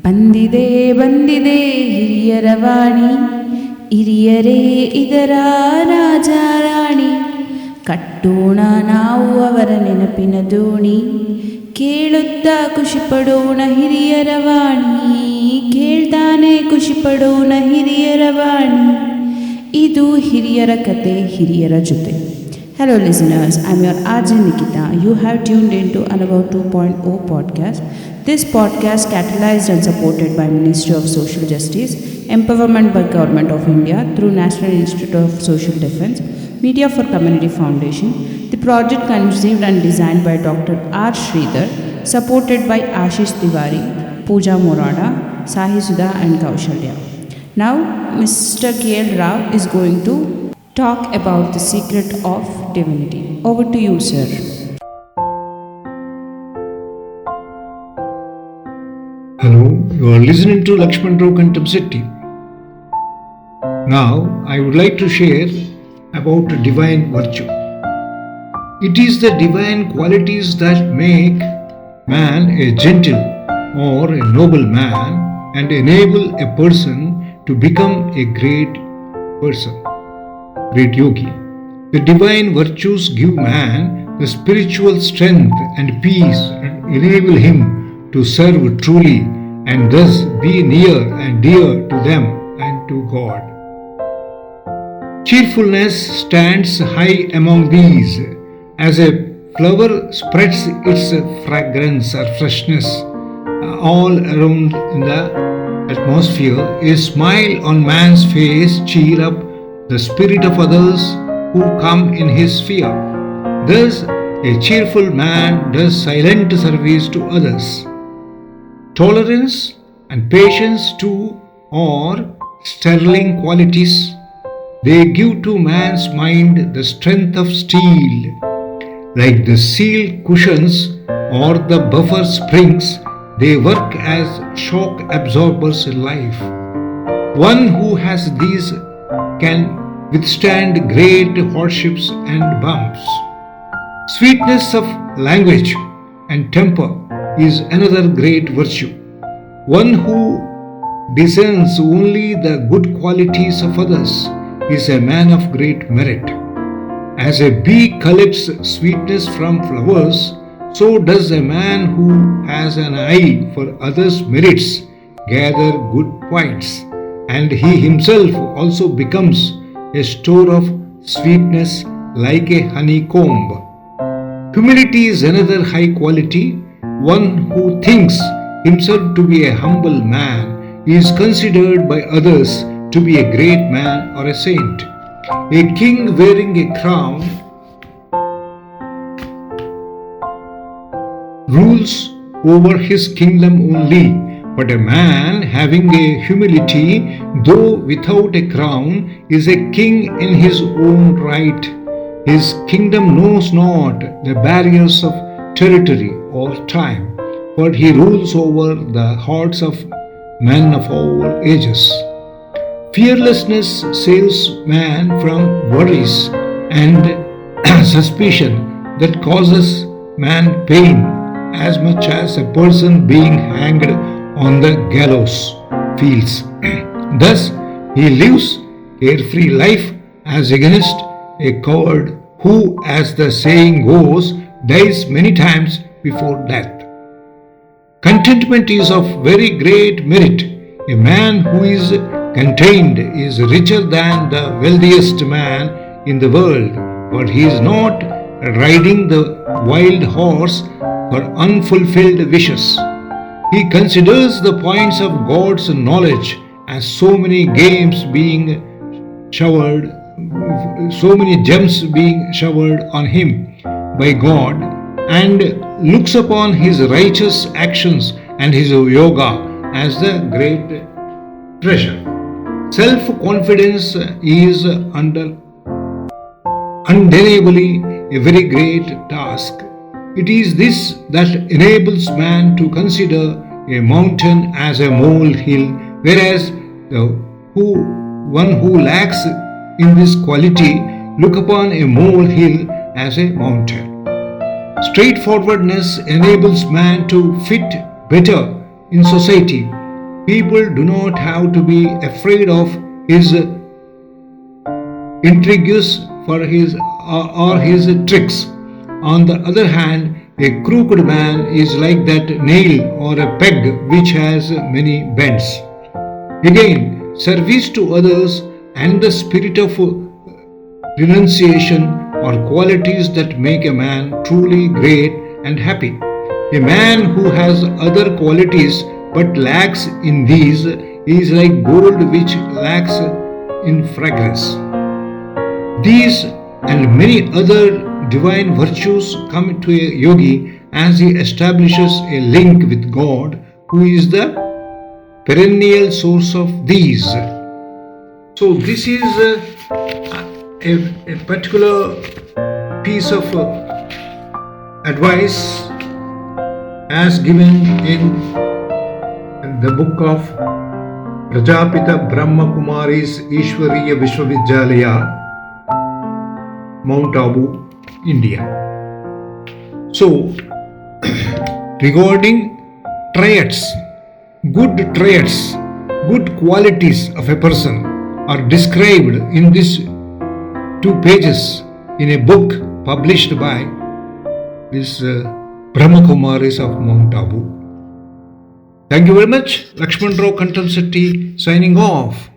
ಬಂದಿದೆ ಬಂದಿದೆ ಹಿರಿಯರ ವಾಣಿ, ಹಿರಿಯರೇ ಇದರ ರಾಜ ರಾಣಿ. ಕಟ್ಟೋಣ ನಾವು ಅವರ ನೆನಪಿನ ದೋಣಿ, ಕೇಳುತ್ತಾ ಖುಷಿ ಪಡೋಣ ಹಿರಿಯರ ವಾಣಿ, ಕೇಳ್ತಾನೆ ಖುಷಿ ಪಡೋಣ ಹಿರಿಯರ ವಾಣಿ. ಇದು ಹಿರಿಯರ ಕತೆ ಹಿರಿಯರ ಜೊತೆ. Hello listeners, I'm your RJ Nikita. You have tuned into Anubhav 2.0 podcast. This podcast catalyzed and supported by Ministry of Social Justice, Empowerment by Government of India through National Institute of Social Defense, Media for Community Foundation. The project conceived and designed by Dr. R. Sridhar, supported by Ashish Tiwari, Pooja Morada, Sahi Sudha and Kaushalya. Now, Mr. K.L. Rao is going to talk about the secret of divinity. Over to you, sir. Hello, you are listening to Lakshman Rao Kantam. Now, I would like to share about divine virtue. It is the divine qualities that make man a gentle or a noble man and enable a person to become a great person. Great yogi. The divine virtues give man the spiritual strength and peace and enable him to serve truly and thus be near and dear to them and to God. Cheerfulness stands high among these. As a flower spreads its fragrance or freshness all around in the atmosphere, a smile on man's face cheer up the spirit of others who come in his sphere. Thus, a cheerful man does silent service to others. Tolerance and patience too are sterling qualities. They give to man's mind the strength of steel. Like the seal cushions or the buffer springs, they work as shock absorbers in life. One who has these can withstand great hardships and bumps. Sweetness of language and temper is another great virtue. One who discerns only the good qualities of others is a man of great merit. As a bee collects sweetness from flowers, so does a man who has an eye for others' merits gather good points, and he himself also becomes a store of sweetness like a honeycomb. Humility is another high quality. One who thinks himself to be a humble man is considered by others to be a great man or a saint. A king wearing a crown rules over his kingdom only, but a man having a humility, though without a crown, is a king in his own right. His kingdom knows not the barriers of territory or time, but he rules over the hearts of men of all ages. Fearlessness saves man from worries and suspicion that causes man pain as much as a person being hanged on the gallows feels. Thus, he lives carefree life as against a coward who, as the saying goes, dies many times before death. Contentment is of very great merit. A man who is contained is richer than the wealthiest man in the world, but he is not riding the wild horse for unfulfilled wishes. He considers the points of God's knowledge as so many games being showered, so many gems being showered on him by God, and looks upon his righteous actions and his yoga as the great treasure. Self-confidence is undeniably a very great task. It is this that enables man to consider a mountain as a molehill, whereas one who lacks in this quality look upon a molehill as a mountain. Straightforwardness enables man to fit better in society People do not have to be afraid of his intrigues for his or his tricks. On the other hand, a crooked man is like that nail or a peg which has many bends. Again, service to others and the spirit of renunciation are qualities that make a man truly great and happy. A man who has other qualities but lacks in these is like gold which lacks in fragrance. These and many other divine virtues come to a yogi as he establishes a link with God, who is the perennial source of these. So, this is a particular piece of advice as given in the book of Prajapita Brahma Kumari's Ishwariya Vishwavidyalaya, Mount Abu, India. So, regarding traits, good qualities of a person are described in these 2 pages in a book published by this Brahma Kumaris of Mount Abu. Thank you very much. Lakshman Rao Kantamsetti signing off.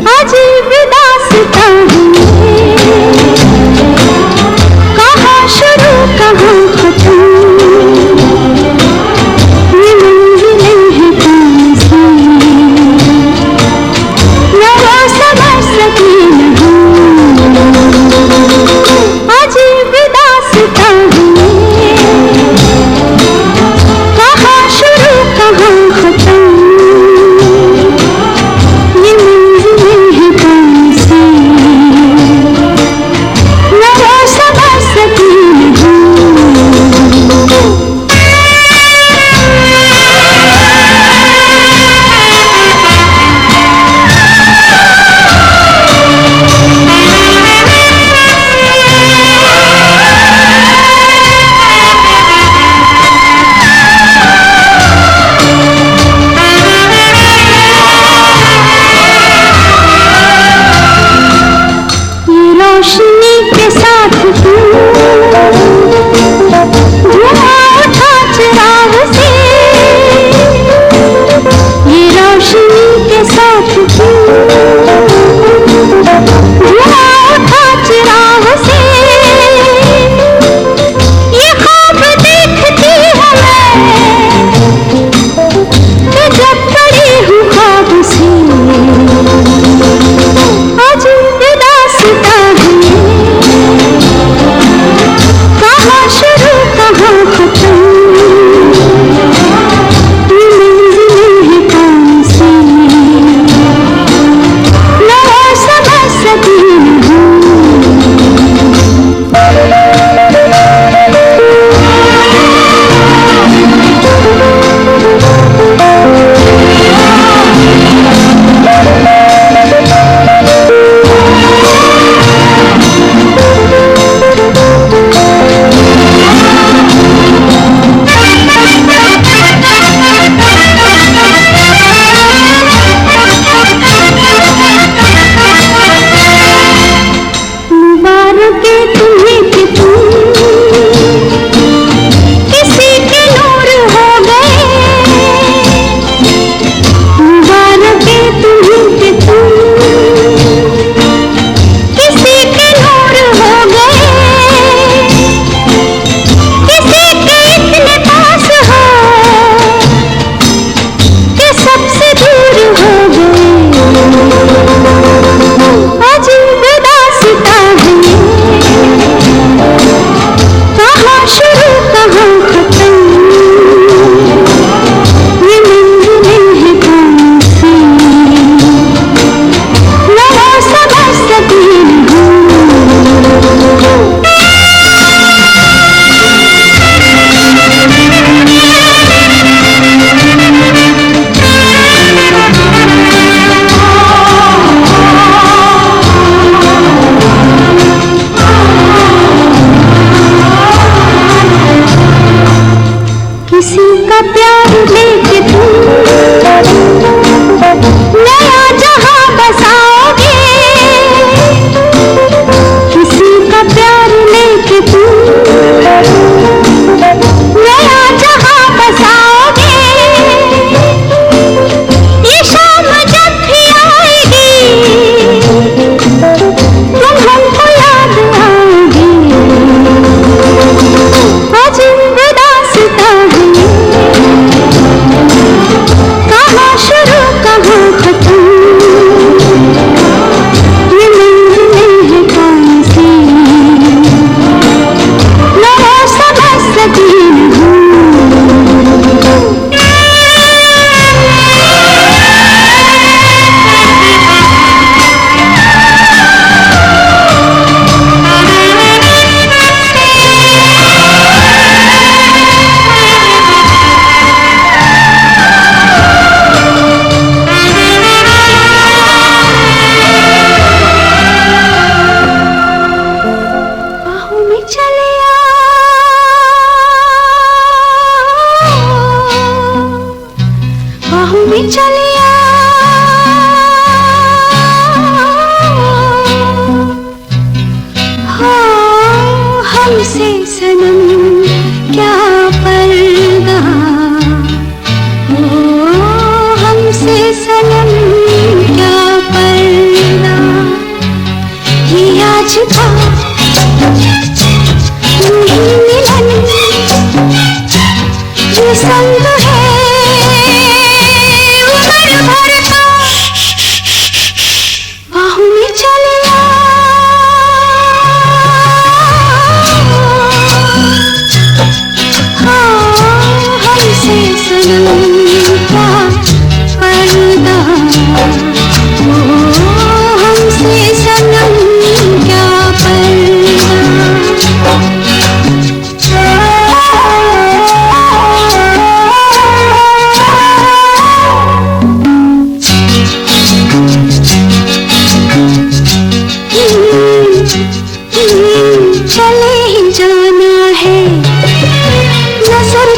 आज विदासता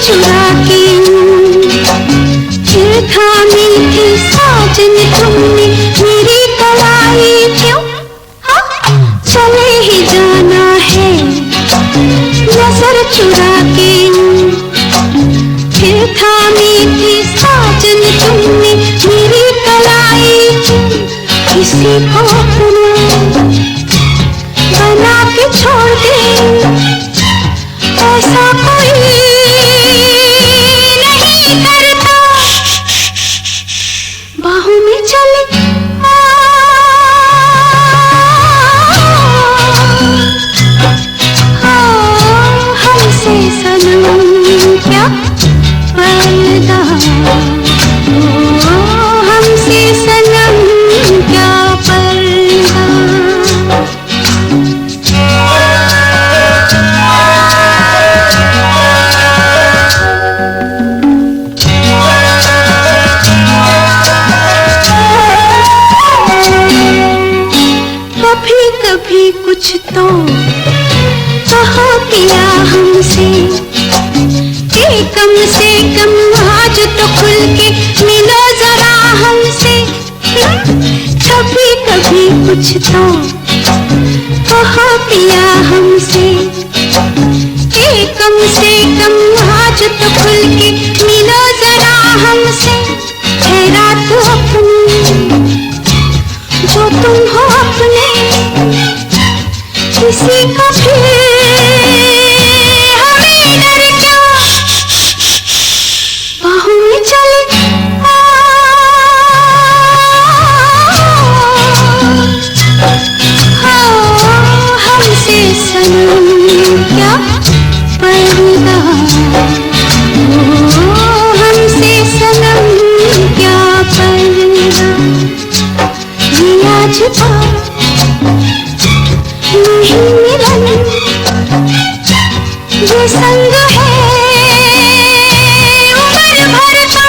चुरा के फिर थामी थी साजन तुमने मेरी कलाई क्यों? चले ही जाना है नजर चुरा के फिर थामी थी साजन तुमने मेरी कलाई क्यों? किसी को अपना बना के छोड़ दे ऐसा कोई नहीं करता। बाहों में चले हमसे सनम क्या पर्दा, हमसे सनम क्या पर्दा। कभी कभी कुछ तो कहो किया हमसे कि कम से कम आज तो खुल के मिलो जरा हमसे। कभी कभी कुछ तो कहो किया हमसे कि कम से कम आज तो खुल के मिलो जरा हमसे। ठहरा तो अपनी जो तुम हो अपने किसी का फिर हमें डर क्या। बाहों में चले हमसे सनम क्या पर्दा, हमसे सनम क्या पर्दा। ये आज नहीं मिलन ये संग है उम्र भर का।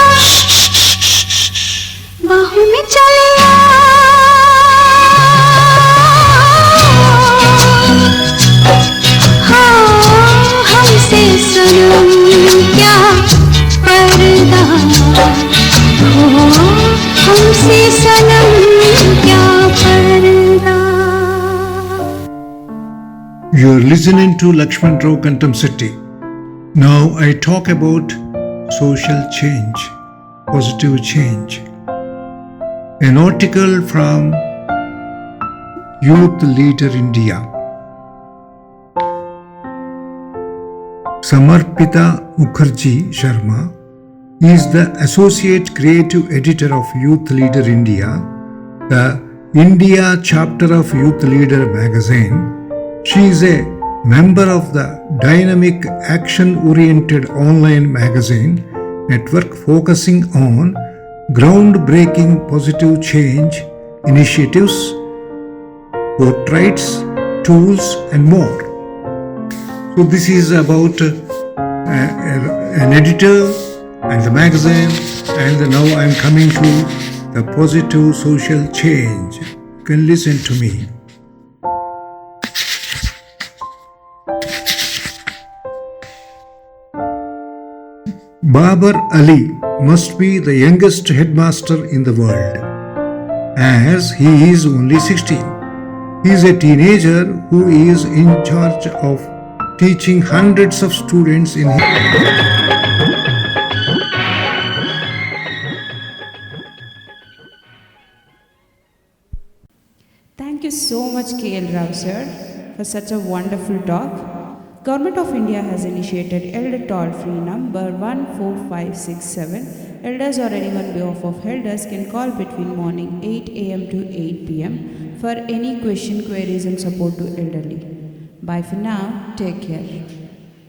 बाहों में चले हमसे सनम क्या पर्दा, हमसे सनम क्या पर्दा। You are listening to Lakshman Rao Kantam City. Now I talk about social change, positive change. An article from Youth Leader India. Samarpita Mukherjee Sharma is the Associate Creative Editor of Youth Leader India, the India chapter of Youth Leader magazine. She is a member of the dynamic action-oriented online magazine network focusing on groundbreaking positive change initiatives, portraits, tools and more. So this is about an editor and the magazine, and now I am coming to the positive social change. You can listen to me. Babar Ali must be the youngest headmaster in the world, as he is only 16. He is a teenager who is in charge of teaching hundreds of students in his Thank you so much, KL Rao sir, for such a wonderful talk. Government of India has initiated Elder Toll-Free number 14567. Elders or anyone behalf of elders can call between morning 8 a.m. to 8 p.m. for any question, queries and support to elderly. Bye for now. Take care.